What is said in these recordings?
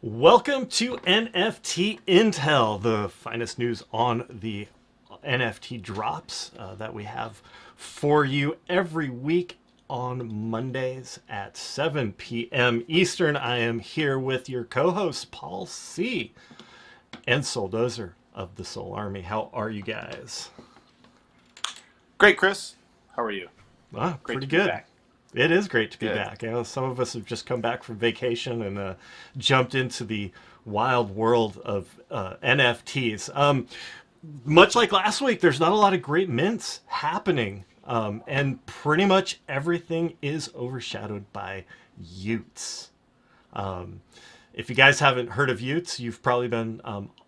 Welcome to NFT Intel, the finest news on the NFT drops that we have for you every week on Mondays at 7 p.m. Eastern. I am here with your co-hosts, Paul C. and Sol Dozer of the Sol Army. How are you guys? Great, Kris. How are you? Great Pretty to be good. back. It is great to be Good. back. You know, some of us have just come back from vacation and jumped into the wild world of NFTs. Much like last week, there's not a lot of great mints happening, and pretty much everything is overshadowed by y00ts. If you guys haven't heard of y00ts, you've probably been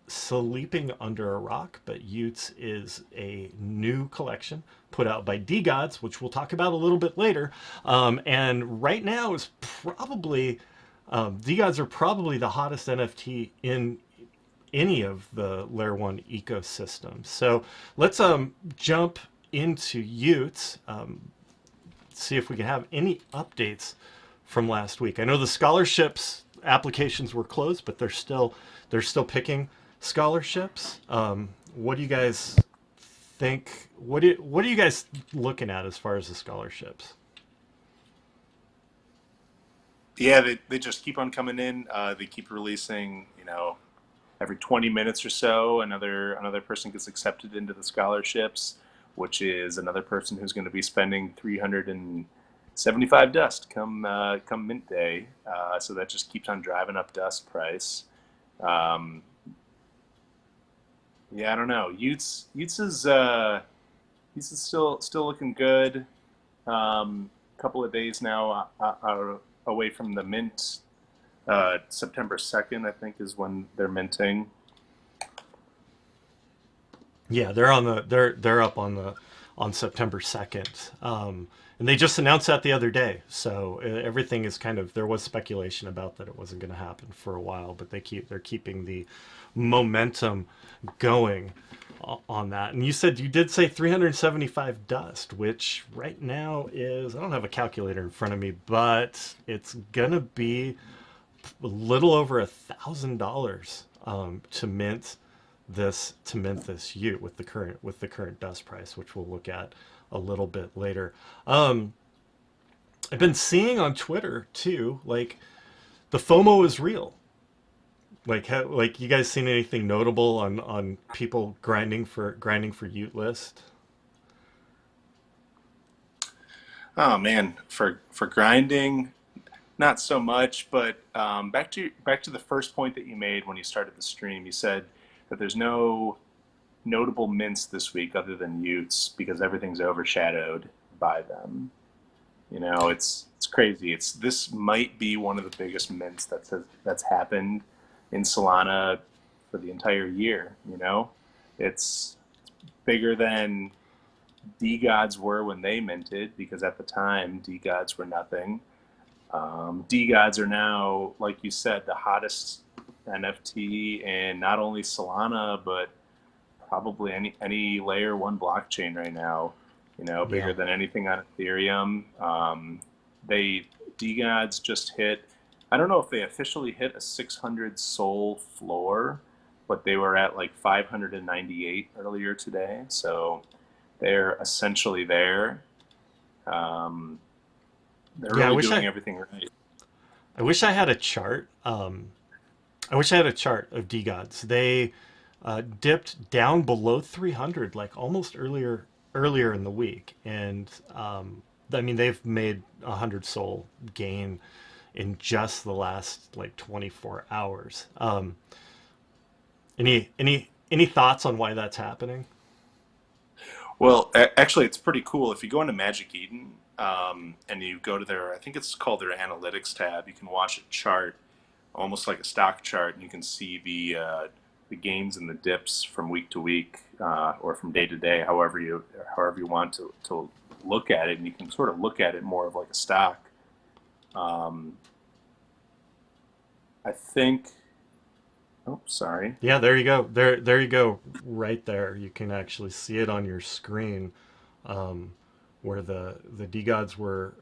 sleeping under a rock, but y00ts is a new collection put out by DeGods, which we'll talk about a little bit later. And right now is probably, DeGods are probably the hottest NFT in any of the Layer 1 ecosystems. So let's jump into y00ts, see if we can have any updates from last week. I know the scholarships applications were closed, but they're still picking scholarships. What do you guys think? What are you guys looking at as far as the scholarships? Yeah, they just keep on coming in. They keep releasing, every 20 minutes or so, another person gets accepted into the scholarships, which is another person who's going to be spending 375 dust come mint day. So that just keeps on driving up dust price. Um, yeah, I don't know. Utes is still looking good. Couple of days now away from the mint. September 2nd, I think, is when they're minting. Yeah, they're up on September 2nd. And they just announced that the other day. So everything is kind of, there was speculation about that it wasn't going to happen for a while, but they're keeping the momentum going on that. And you did say 375 dust, which right now is, I don't have a calculator in front of me, but it's going to be a little over $1,000 to mint this Ute with the current dust price, which we'll look at a little bit later. I've been seeing on Twitter too, like the FOMO is real. Like you guys seen anything notable on people grinding for Ute list? Oh man, for grinding, not so much. But back to the first point that you made when you started the stream. You said that there's no notable mints this week other than Utes because everything's overshadowed by them. It's crazy. This might be one of the biggest mints that's happened in Solana for the entire year. It's bigger than DeGods were when they minted because at the time DeGods were nothing. DeGods are now, like you said, the hottest NFT in not only Solana but probably any layer one blockchain right now. Yeah. Bigger than anything on Ethereum. They DeGods just hit. I don't know if they officially hit a 600 Sol floor, but they were at like 598 earlier today. So they're essentially there. Um, they're Yeah, really doing everything right. I wish I had a chart. I wish I had a chart of DeGods. They dipped down below 300, like almost earlier in the week, and I mean they've made 100 Sol gain in just the last like 24 hours. Any thoughts on why that's happening? Well, actually, it's pretty cool. If you go into Magic Eden and you go to their, I think it's called their analytics tab, you can watch a chart, almost like a stock chart, and you can see the gains and the dips from week to week or from day to day, however you want to look at it, and you can sort of look at it more of like a stock. Um, I think. Oh, sorry. Yeah, there you go. There you go. Right there, you can actually see it on your screen. where the DeGods were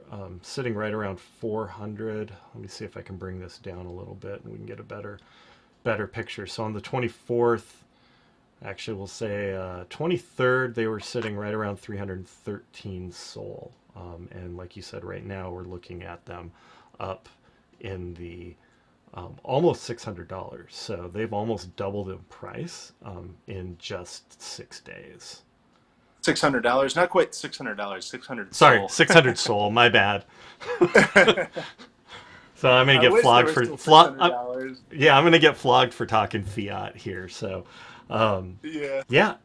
sitting right around 400. Let me see if I can bring this down a little bit and we can get a better picture. So on the 24th, actually we'll say 23rd, they were sitting right around 313 Sol. And like you said, right now we're looking at them up in the almost $600. So they've almost doubled in price in just 6 days. $600, not quite $600, 600 Sorry, Sol. 600 Sol. My bad. So I'm gonna I get wish flogged there for was still $600. yeah, I'm gonna get flogged for talking fiat here. So Yeah. yeah,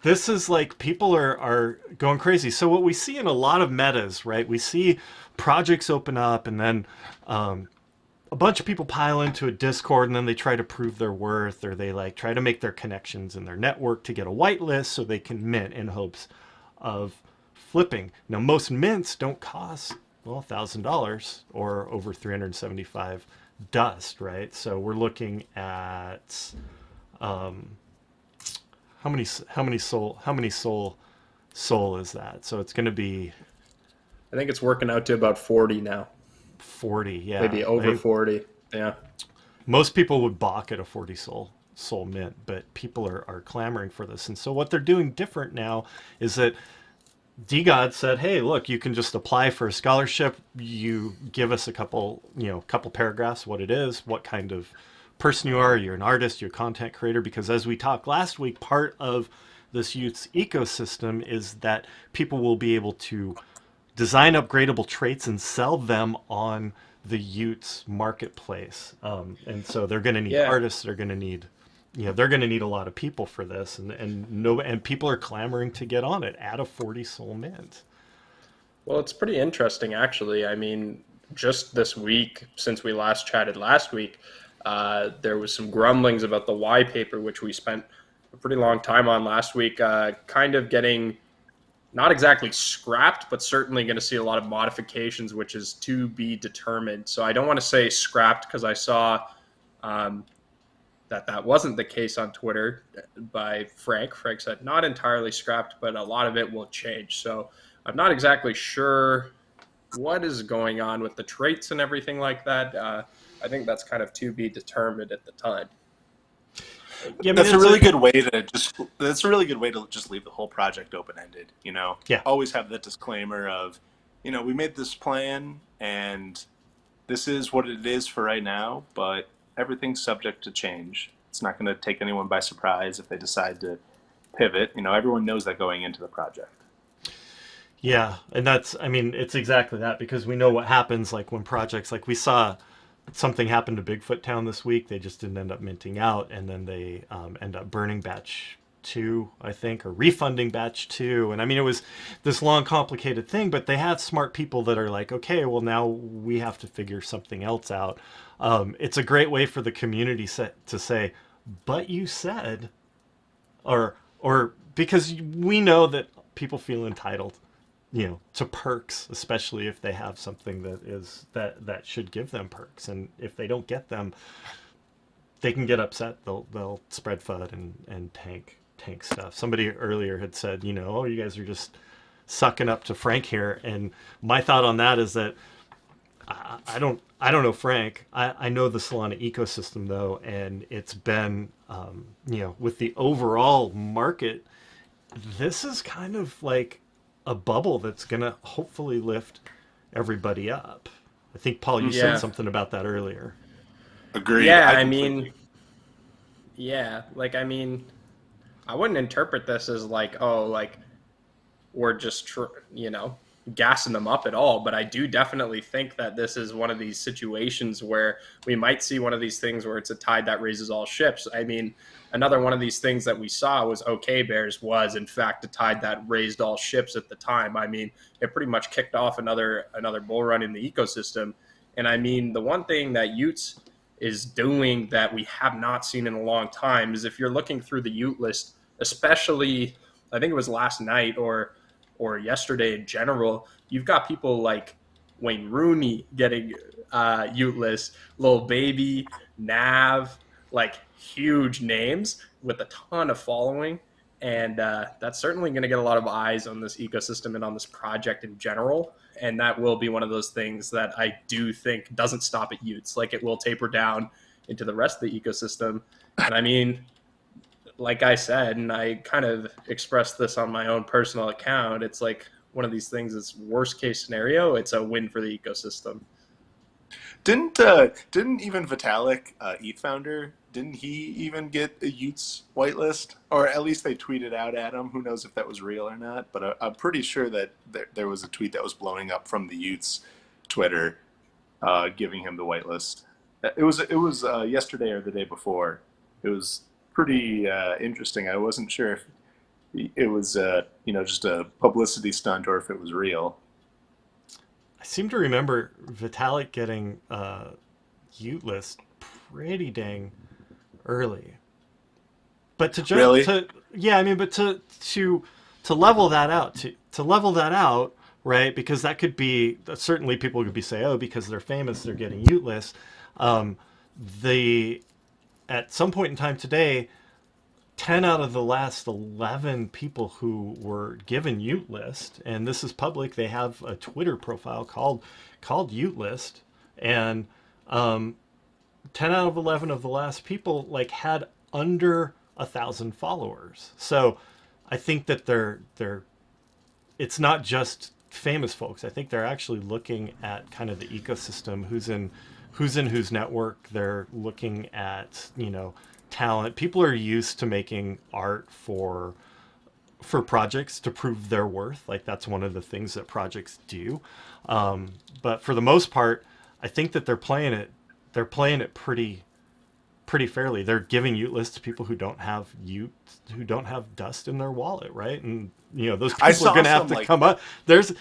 this is like people are going crazy. So what we see in a lot of metas, right? We see projects open up and then a bunch of people pile into a Discord and then they try to prove their worth, or they like try to make their connections in their network to get a whitelist so they can mint in hopes of flipping. Now most mints don't cost, well, $1,000 or over 375 dust, right? So we're looking at how many Sol is that? So it's going to be, I think it's working out to about 40 now. 40, yeah, Maybe over 40. Yeah. Most people would balk at a 40 Sol mint, but people are clamoring for this. And so what they're doing different now is that DeGods said, hey, look, you can just apply for a scholarship. You give us a couple paragraphs, what it is, what kind of person you are. You're an artist, you're a content creator. Because as we talked last week, part of this y00ts ecosystem is that people will be able to design upgradable traits and sell them on the y00ts marketplace. And so they're going to need artists. They're going to need, they're going to need a lot of people for this, and people are clamoring to get on it at a 40 Sol mint. Well, it's pretty interesting, actually. I mean, just this week, since we last chatted last week, there was some grumblings about the Y paper, which we spent a pretty long time on last week, kind of getting not exactly scrapped, but certainly going to see a lot of modifications, which is to be determined. So I don't want to say scrapped because I saw that wasn't the case on Twitter by Frank. Frank said not entirely scrapped, but a lot of it will change. So I'm not exactly sure what is going on with the traits and everything like that. I think that's kind of to be determined at the time. Yeah, I mean, that's a really good way to just leave the whole project open-ended, Yeah. Always have that disclaimer of, we made this plan and this is what it is for right now, but everything's subject to change. It's not going to take anyone by surprise if they decide to pivot. Everyone knows that going into the project. Yeah, and it's exactly that, because we know what happens like when projects, like we saw something happened to Bigfoot Town this week. They just didn't end up minting out, and then they end up burning batch 2, I think, or refunding batch 2. And I mean, it was this long, complicated thing, but they have smart people that are like, okay, well, now we have to figure something else out. It's a great way for the community to say, but you said, or because we know that people feel entitled, to perks, especially if they have something that should give them perks. And if they don't get them, they can get upset. They'll spread FUD and tank stuff. Somebody earlier had said, oh, you guys are just sucking up to Frank here. And my thought on that is that I don't know Frank. I know the Solana ecosystem though, and it's been with the overall market, this is kind of like a bubble that's gonna hopefully lift everybody up. I think Paul, you said something about that earlier. Agreed. Yeah, I wouldn't interpret this as like, oh, like we're just gassing them up at all, but I do definitely think that this is one of these situations where we might see one of these things where it's a tide that raises all ships. I mean, another one of these things that we saw was OK Bears was in fact a tide that raised all ships at the time. I mean, it pretty much kicked off another bull run in the ecosystem. And I mean, the one thing that y00ts is doing that we have not seen in a long time is if you're looking through the y00t list, especially I think it was last night or yesterday in general, you've got people like Wayne Rooney getting y00t list, Lil Baby, Nav, like huge names with a ton of following. And that's certainly going to get a lot of eyes on this ecosystem and on this project in general. And that will be one of those things that I do think doesn't stop at y00ts. Like, it will taper down into the rest of the ecosystem. And I mean, like I said, and I kind of expressed this on my own personal account, it's like one of these things is worst case scenario, it's a win for the ecosystem. Didn't even Vitalik, ETH founder, didn't he even get a y00ts whitelist? Or at least they tweeted out at him. Who knows if that was real or not? But I'm pretty sure that there was a tweet that was blowing up from the y00ts Twitter, giving him the whitelist. It was yesterday or the day before. It was pretty interesting. I wasn't sure if it was just a publicity stunt or if it was real. I seem to remember Vitalik getting y00ts list pretty dang early. But to Really? to level that out, to level that out, right? Because that could be, certainly people could be say, oh, because they're famous, they're getting y00ts lists. At some point in time today, 10 out of the last 11 people who were given y00ts list, and this is public, they have a Twitter profile called y00ts list, and 10 out of 11 of the last people like had under 1,000 followers. So I think that it's not just famous folks. I think they're actually looking at kind of the ecosystem, who's in whose network. They're looking at, talent. People are used to making art for projects to prove their worth. Like, that's one of the things that projects do. But for the most part, I think that they're playing it pretty fairly. They're giving y00ts lists to people who don't have dust in their wallet, right? And those people are going to have to come up. Those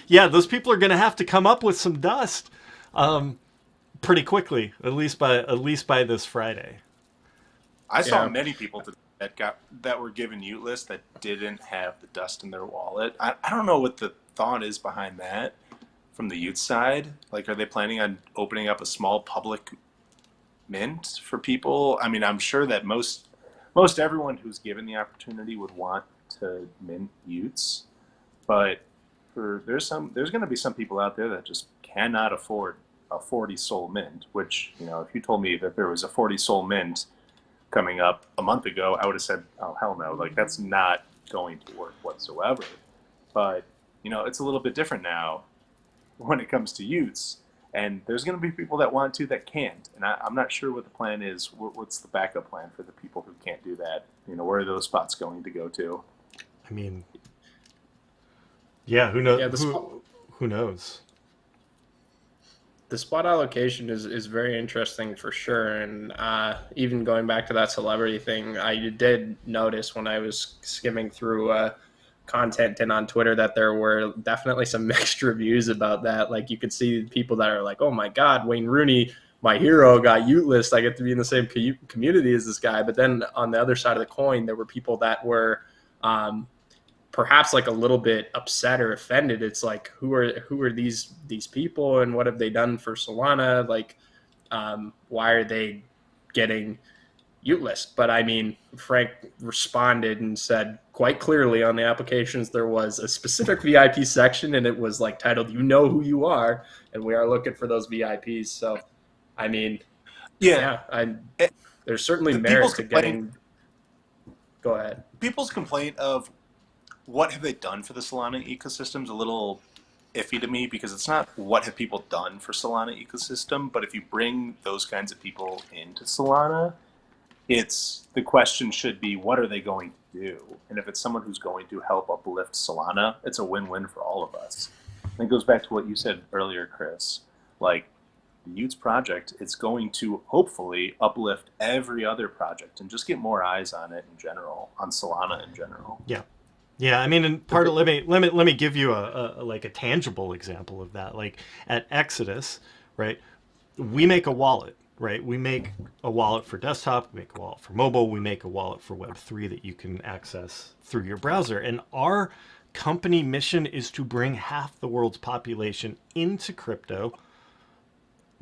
people are going to have to come up with some dust pretty quickly, at least by this Friday. I saw many people that were given y00ts lists that didn't have the dust in their wallet. I don't know what the thought is behind that from the y00ts side. Like, are they planning on opening up a small public mint for people? I mean, I'm sure that most everyone who's given the opportunity would want to mint y00ts, but there's going to be some people out there that just cannot afford a 40 Sol mint, which, if you told me that there was a 40 Sol mint coming up a month ago, I would have said, oh, hell no, like, that's not going to work whatsoever. But, it's a little bit different now when it comes to y00ts, and there's going to be people that want to that can't, and I'm not sure what the plan is. What's the backup plan for the people who can't do that? Where are those spots going to go to? I mean, who knows? Yeah, who knows? The spot allocation is very interesting for sure. And even going back to that celebrity thing, I did notice when I was skimming through content and on Twitter that there were definitely some mixed reviews about that. Like, you could see people that are like, oh my God, Wayne Rooney, my hero, got y00ts list. I get to be in the same community as this guy. But then on the other side of the coin, there were people that were perhaps like a little bit upset or offended. It's like, who are these people, and what have they done for Solana? Like, why are they getting y00ts list? But I mean, Frank responded and said quite clearly on the applications there was a specific VIP section, and it was like titled, "You know who you are," and we are looking for those VIPs. So, I mean, there's certainly merit to getting. Go ahead. People's complaint of what have they done for the Solana ecosystem is a little iffy to me, because it's not what have people done for Solana ecosystem, but if you bring those kinds of people into Solana, the question should be, what are they going to do? And if it's someone who's going to help uplift Solana, it's a win-win for all of us. And it goes back to what you said earlier, Kris. Like, the y00ts project, it's going to hopefully uplift every other project and just get more eyes on it in general, on Solana in general. Yeah, I mean, and part of let me give you a tangible example of that. Like, at Exodus, right? We make a wallet, right? We make a wallet for desktop, we make a wallet for mobile, we make a wallet for Web3 that you can access through your browser. And our company mission is to bring half the world's population into crypto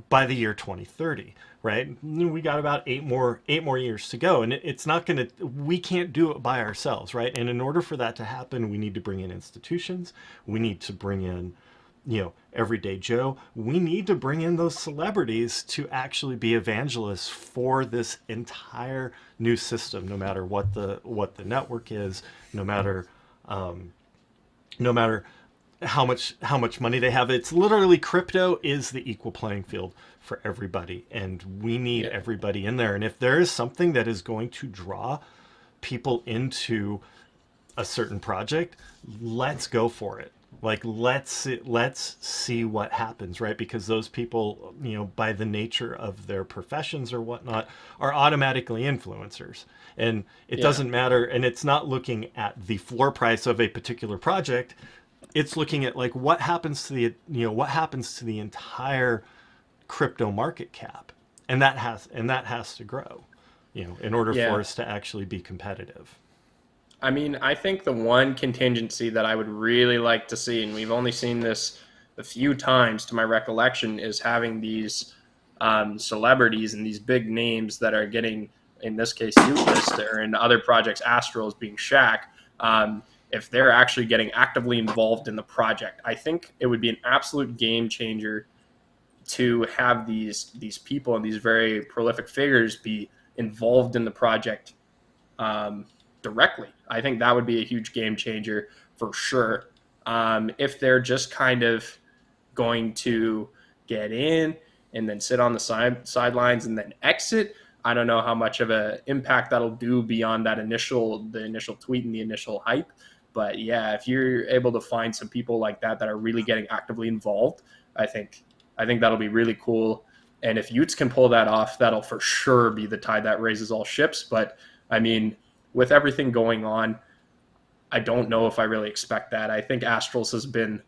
by the year 2030, right? We got about eight more years to go, and it's not going to. We can't do it by ourselves, right? And in order for that to happen, we need to bring in institutions. We need to bring in, everyday Joe. We need to bring in those celebrities to actually be evangelists for this entire new system, no matter what the network is, no matter how much money they have. It's literally, crypto is the equal playing field for everybody, and we need everybody in there. And if there is something that is going to draw people into a certain project, let's go for it. Like, let's see what happens, right? Because those people, by the nature of their professions or whatnot, are automatically influencers. And it doesn't matter. And it's not looking at the floor price of a particular project. It's looking at, like, what happens to the entire crypto market cap. And that has to grow, in order for us to actually be competitive. I mean, I think the one contingency that I would really like to see, and we've only seen this a few times to my recollection, is having these celebrities and these big names that are getting, in this case, DUST, or in other projects, Astrals being Shaq, if they're actually getting actively involved in the project. I think it would be an absolute game changer to have these people and these very prolific figures be involved in the project directly. I think that would be a huge game changer for sure. If they're just kind of going to get in and then sit on the sidelines and then exit, I don't know how much of an impact that'll do beyond the initial tweet and the initial hype. But yeah, if you're able to find some people like that are really getting actively involved, I think that'll be really cool. And if y00ts can pull that off, that'll for sure be the tide that raises all ships. But I mean, with everything going on, I don't know if I really expect that. I think Astrals has been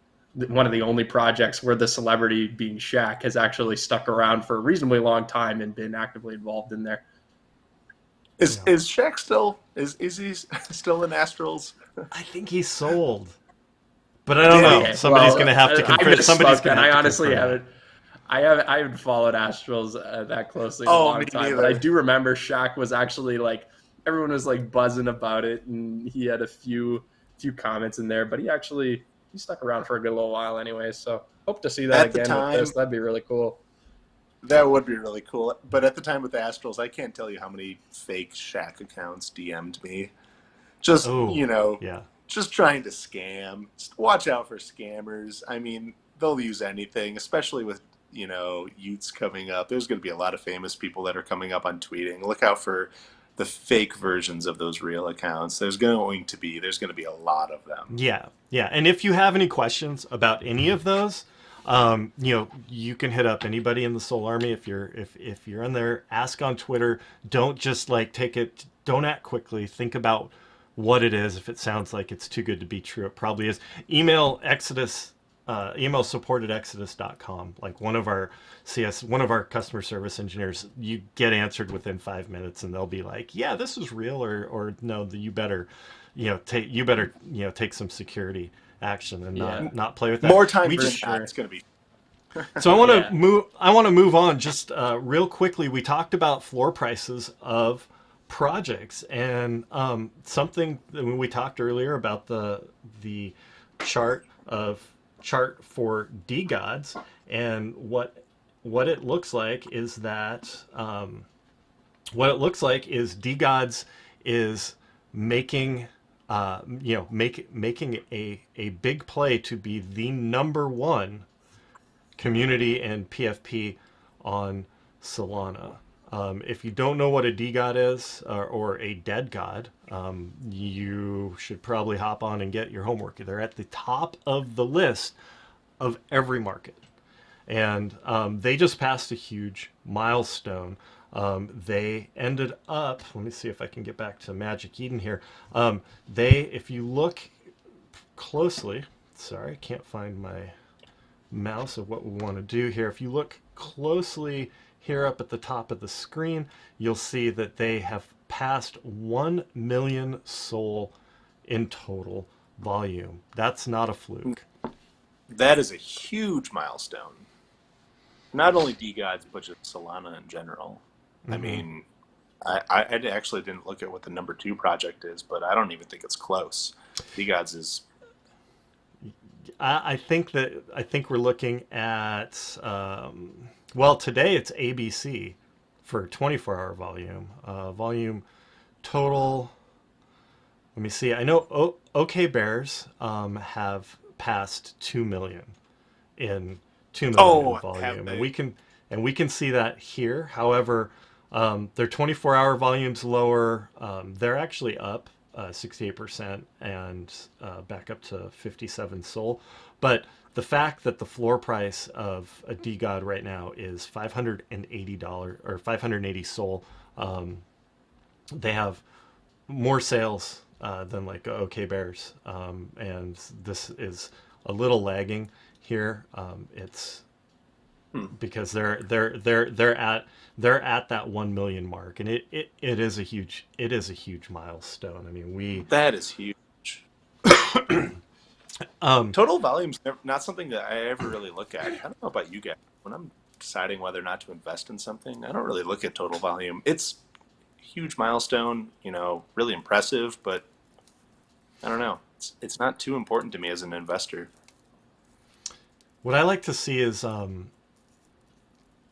one of the only projects where the celebrity being Shaq has actually stuck around for a reasonably long time and been actively involved in there. Is Shaq still is he still in Astrals? I think he's sold, but I don't know. Okay, Somebody's going to have to confirm. Somebody's going to. I honestly haven't. I haven't followed Astrals that closely in a long time, neither. But I do remember Shaq was actually like, everyone was like buzzing about it, and he had a few comments in there. But he stuck around for a good little while anyway. So hope to see that again with this. That'd be really cool. That would be really cool. But at the time with the Astrals, I can't tell you how many fake Shaq accounts DM'd me. Just just trying to scam. Just watch out for scammers. I mean, they'll use anything, especially with y00ts coming up. There's going to be a lot of famous people that are coming up on tweeting. Look out for the fake versions of those real accounts. There's going to be a lot of them. Yeah. And if you have any questions about any of those, you can hit up anybody in the Sol Army. If you're in there, ask on Twitter. Don't just take it. Don't act quickly. Think about what it is. If it sounds like it's too good to be true, it probably is. Email support at exodus.com. Like one of our customer service engineers, you get answered within 5 minutes, and they'll be like, yeah, this is real, or no, you better take some security action and not play with that. More time for sure. It's going to be. So I want to move on just real quickly. We talked about floor prices of projects, and something that we talked earlier about the chart for DeGods, and what it looks like is that DeGods is making making a big play to be the #1 community and PFP on Solana. If you don't know what a DeGod is, or a dead god, you should probably hop on and get your homework. They're at the top of the list of every market. And they just passed a huge milestone. They ended up, let me see if I can get back to Magic Eden here. If you look closely, sorry, I can't find my mouse of what we want to do here. If you look closely here up at the top of the screen, you'll see that they have passed 1 million SOL in total volume. That's not a fluke. That is a huge milestone. not only DeGods, but just Solana in general. I mean, I actually didn't look at what the number 2 project is, but I don't even think it's close. DeGods is. I think we're looking at well, today it's ABC for 24-hour volume. Volume total. Let me see. I know OK Bears have passed 2 million in volume, and we can see that here. However, their 24-hour volume's lower. They're actually up 68% and back up to 57 Sol. But the fact that the floor price of a DeGod right now is $580 or 580 Sol, they have more sales than like OK Bears, and this is a little lagging here. It's because they're at that 1 million mark, and it is a huge milestone. I mean, that is huge. Total volume's not something that I ever really look at. I don't know about you guys. When I'm deciding whether or not to invest in something, I don't really look at total volume. It's a huge milestone, really impressive, but I don't know. It's not too important to me as an investor. What I like to see is I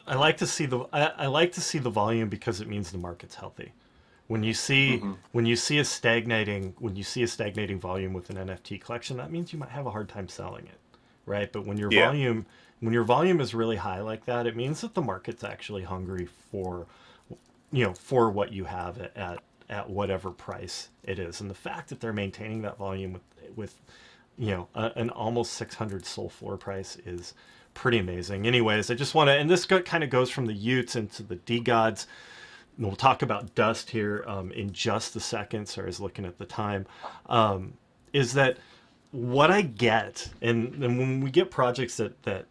like to see the volume because it means the market's healthy. When you see a stagnating volume with an NFT collection, that means you might have a hard time selling it, right? But when your volume is really high like that, it means that the market's actually hungry for what you have at whatever price it is. And the fact that they're maintaining that volume with an almost 600 Sol floor price is pretty amazing. Anyways, I just want to, and this kind of goes from the y00ts into the DeGods. And we'll talk about Dust here in just a second. Sorry, I was looking at the time. Is that what I get, and when we get projects that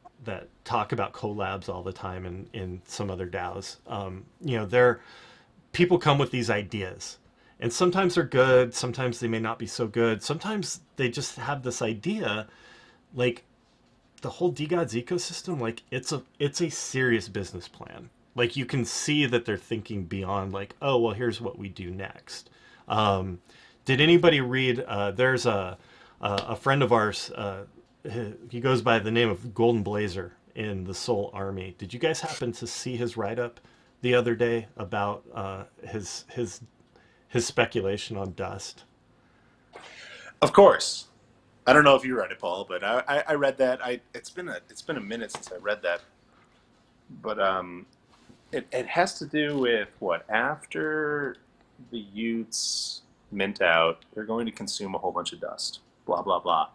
talk about collabs all the time in some other DAOs, people come with these ideas. And sometimes they're good, sometimes they may not be so good. Sometimes they just have this idea, like the whole DeGods ecosystem, like it's a serious business plan. Like you can see that they're thinking beyond like, oh, well, here's what we do next. Did anybody read, there's a friend of ours, he goes by the name of Golden Blazer in the Sol Army. Did you guys happen to see his write-up the other day about his speculation on Dust? Of course. I don't know if you read it, Paul, but I read that. It's been a minute since I read that. But it has to do with what, after the y00ts mint out, they're going to consume a whole bunch of dust. Blah blah blah.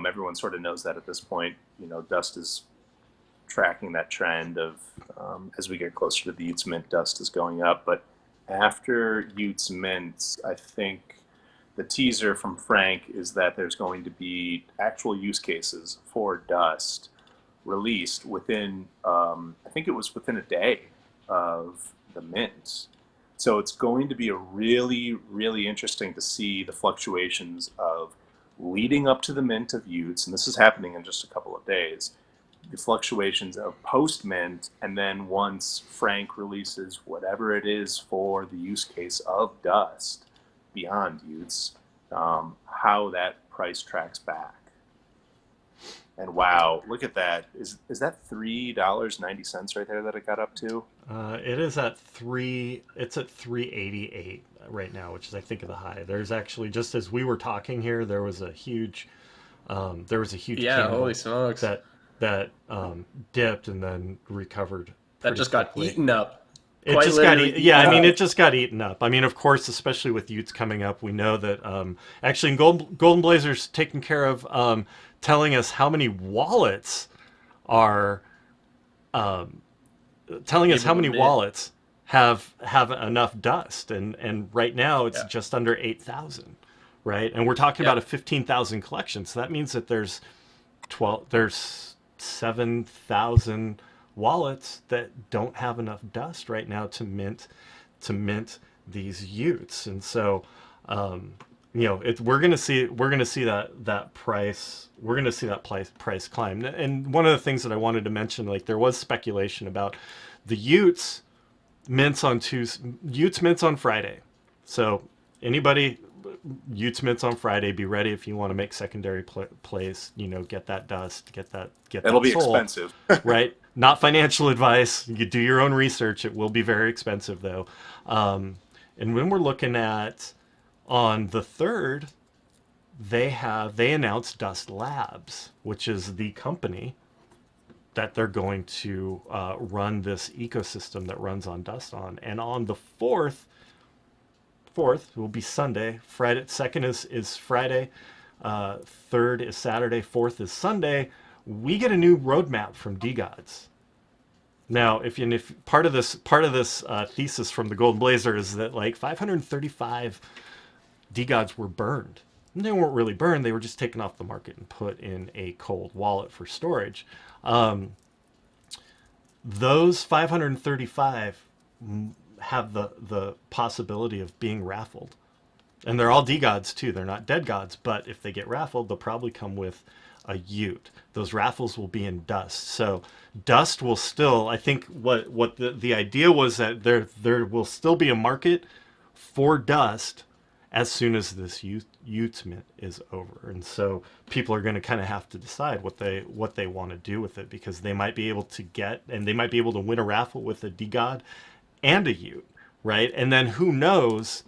Everyone sort of knows that at this point. Dust is tracking that trend of as we get closer to the y00ts mint, dust is going up. But after y00ts mint, I think the teaser from Frank is that there's going to be actual use cases for Dust released within, I think it was within a day of the mint. So it's going to be really, really interesting to see the fluctuations of leading up to the mint of y00ts, and this is happening in just a couple of days, the fluctuations of post-mint, and then once Frank releases whatever it is for the use case of Dust beyond y00ts, how that price tracks back. And wow, look at that. Is that $3.90 right there that it got up to? It is at it's at 388 right now, which is I think of the high. There's actually, just as we were talking here, there was a huge holy smokes, that dipped and then recovered. That just quickly. Got eaten up. It just got it just got eaten up. I mean, of course, especially with y00ts coming up, we know that actually Golden Blazer's taking care of telling us how many wallets are telling us how many wallets have enough dust, and right now it's just under 8,000, right? And we're talking about a 15,000 collection, so that means that there's 7,000 wallets that don't have enough dust right now to mint these y00ts. And so we're gonna see that price. We're gonna see that price climb. And one of the things that I wanted to mention, like there was speculation about the y00ts mints on y00ts mints on Friday. So anybody, y00ts mints on Friday. Be ready if you want to make secondary plays. Get that dust, get that It'll be Sol, expensive, right? Not financial advice. You do your own research. It will be very expensive though. And when we're looking at on the 3rd, they announced Dust Labs, which is the company that they're going to run this ecosystem that runs on Dust on. And on the 4th will be Sunday. Friday, 2nd is Friday, 3rd is Saturday, 4th is Sunday. We get a new roadmap from DeGods. Now, if part of this thesis from the Golden Blazer is that like 535 DeGods were burned. And they weren't really burned; they were just taken off the market and put in a cold wallet for storage. Those 535 have the possibility of being raffled, and they're all DeGods too. They're not dead gods, but if they get raffled, they'll probably come with a y00ts. Those raffles will be in Dust. So Dust will still, I think what the idea was that there will still be a market for Dust as soon as this y00ts mint is over. And so people are going to kind of have to decide what they want to do with it, because they might be able to win a raffle with a DeGod and a y00ts, right? And then who knows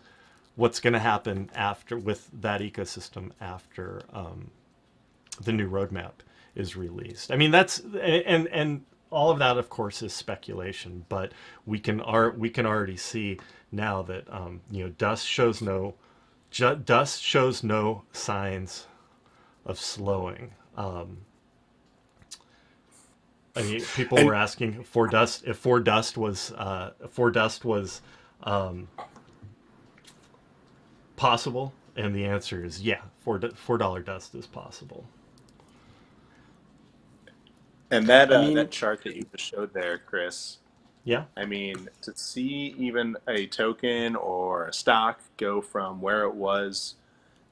what's going to happen after with that ecosystem after the new roadmap is released. I mean, that's and all of that, of course, is speculation, but we can already see now that Dust shows no signs of slowing. I mean, people were asking if Dust was possible, and the answer is yeah. $4 Dust is possible. And that chart that you just showed there, Kris. Yeah. I mean, to see even a token or a stock go from where it was,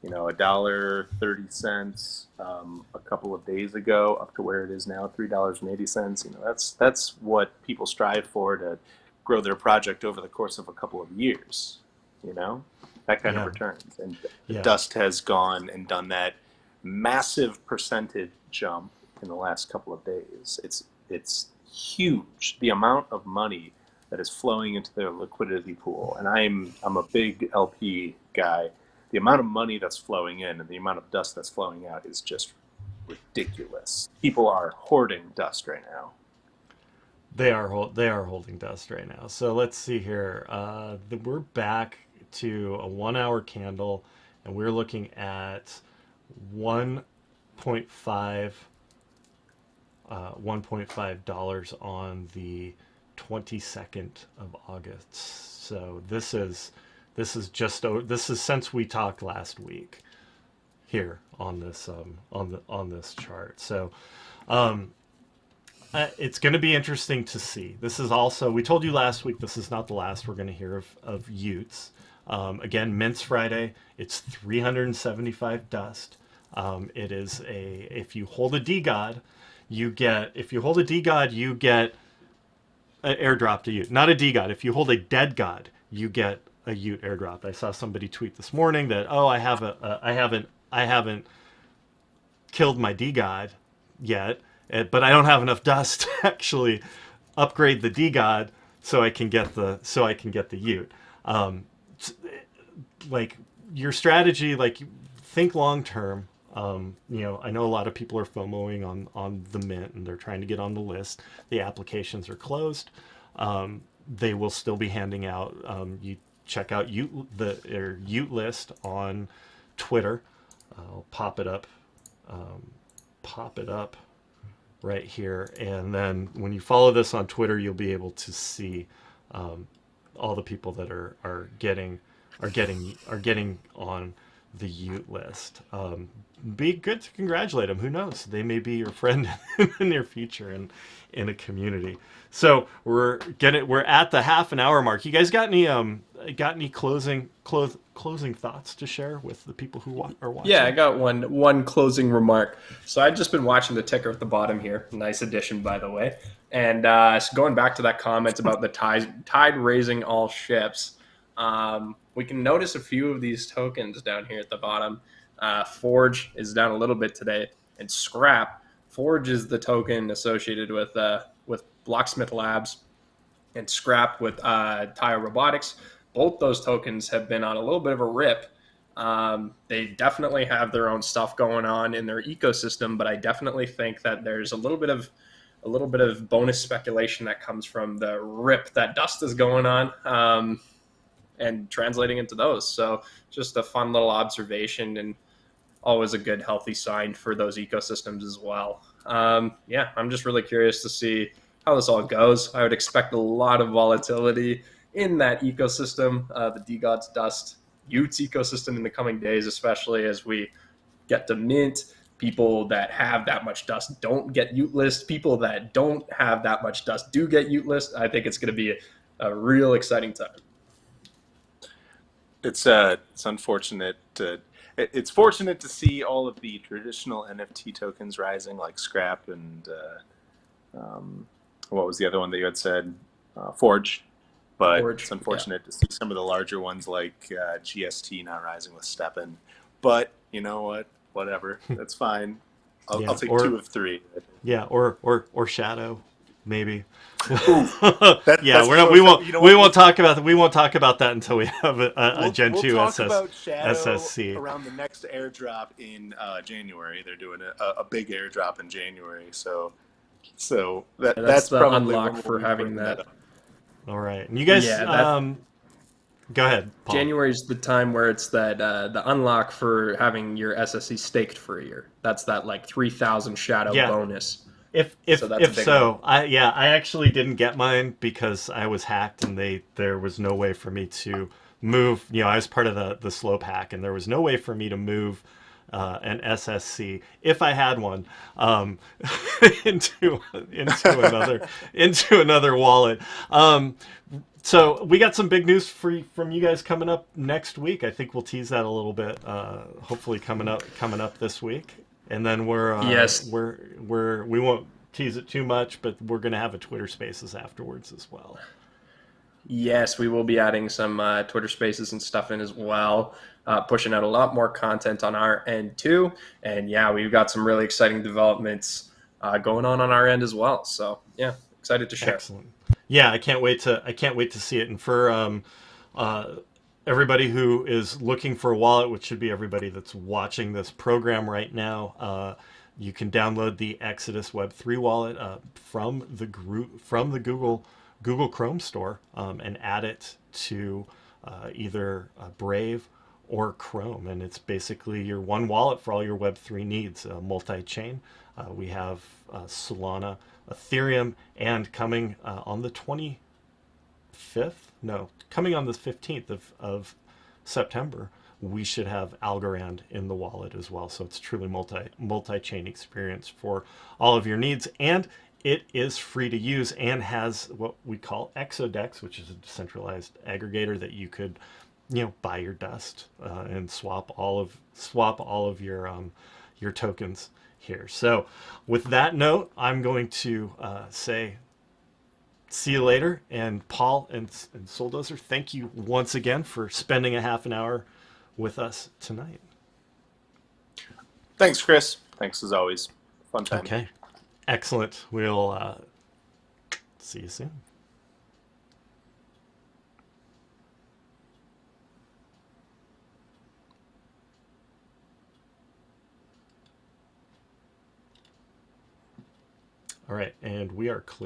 $1.30 a couple of days ago up to where it is now, $3.80. That's what people strive for, to grow their project over the course of a couple of years. That kind of returns. And Dust has gone and done that massive percentage jump in the last couple of days. It's huge, the amount of money that is flowing into their liquidity pool. And I'm a big LP guy. The amount of money that's flowing in and the amount of Dust that's flowing out is just ridiculous. People are hoarding Dust right now. They are holding Dust right now. So let's see here. We're back to a 1 hour candle, and we're looking at 1.5 dollars on the 22nd of August. So this is since we talked last week here on this on this chart. So it's going to be interesting to see. This is also, we told you last week, this is not the last we're going to hear of y00ts. Again, Mints Friday. It's 375 Dust. It is if you hold a DeGod, you get an airdrop to you. Not a DeGod. If you hold a dead God, you get a y00ts airdrop. I saw somebody tweet this morning that, I haven't killed my DeGod yet, but I don't have enough Dust to actually upgrade the DeGod so I can get the y00ts. Like your strategy, like think long term. I know a lot of people are FOMOing on the mint, and they're trying to get on the list. The applications are closed. They will still be handing out. You check out y00ts list on Twitter. I'll pop it up right here, and then when you follow this on Twitter, you'll be able to see all the people that are getting on the y00ts list. be good to congratulate them. Who knows? They may be your friend in the near future and in a community. So we're at the half an hour mark. You guys got any closing thoughts to share with the people who are watching? Yeah, I got one closing remark. So I've just been watching the ticker at the bottom here. Nice addition, by the way. And so going back to that comment about the tide raising all ships, we can notice a few of these tokens down here at the bottom. Forge is down a little bit today, and Scrap. Forge is the token associated with Blocksmith Labs, and Scrap with Tire Robotics. Both those tokens have been on a little bit of a rip. They definitely have their own stuff going on in their ecosystem, but I definitely think that there's a little bit of bonus speculation that comes from the rip that Dust is going on, and translating into those. So just a fun little observation, and always a good, healthy sign for those ecosystems as well. Yeah, I'm just really curious to see how this all goes. I would expect a lot of volatility in that ecosystem, the DeGods DUST y00ts ecosystem in the coming days, especially as we get to mint. People that have that much dust don't get y00t list. People that don't have that much dust do get y00t list. I think it's going to be a real exciting time. It's unfortunate it's fortunate to see all of the traditional NFT tokens rising, like Scrap and what was the other one that you had said? Forge. But it's unfortunate to see some of the larger ones like GST not rising with Steppen. But you know what? Whatever. That's fine. I'll take 2 of 3. Yeah, or Shadow, maybe. Yeah, we won't talk about that. We won't talk about that until we have a Gen 2 we'll talk about Shadow SSC around the next airdrop in January. They're doing a big airdrop in January, so that's the probably unlock for having that. All right, and you guys, go ahead, Paul. January's the time where it's that the unlock for having your SSC staked for a year. That's that like 3,000 Shadow bonus. I actually didn't get mine because I was hacked and there was no way for me to move. I was part of the slow pack, and there was no way for me to move an SSC if I had one into another wallet. So we got some big news from you guys coming up next week. I think we'll tease that a little bit. Hopefully coming up this week, and then we won't tease it too much, but we're going to have a Twitter Spaces afterwards as well. Yes, we will be adding some Twitter Spaces and stuff in as well, pushing out a lot more content on our end too. And yeah, we've got some really exciting developments going on our end as well. So yeah, excited to share. Excellent. Yeah, I can't wait to see it. And for everybody who is looking for a wallet, which should be everybody that's watching this program right now, you can download the Exodus Web3 wallet from the Google Chrome store and add it to either Brave or Chrome, and it's basically your one wallet for all your Web3 needs. Multi-chain. We have Solana, Ethereum, and coming on the 25th. No, coming on the 15th of September, we should have Algorand in the wallet as well. So it's truly multi-chain experience for all of your needs, and it is free to use and has what we call Exodex, which is a decentralized aggregator that you could, buy your dust and swap all of your tokens here. So with that note, I'm going to say see you later. And Paul and Sol Dozer, thank you once again for spending a half an hour with us tonight. Thanks, Kris. Thanks as always. Fun time. Okay. Excellent. We'll see you soon. All right, and we are clear.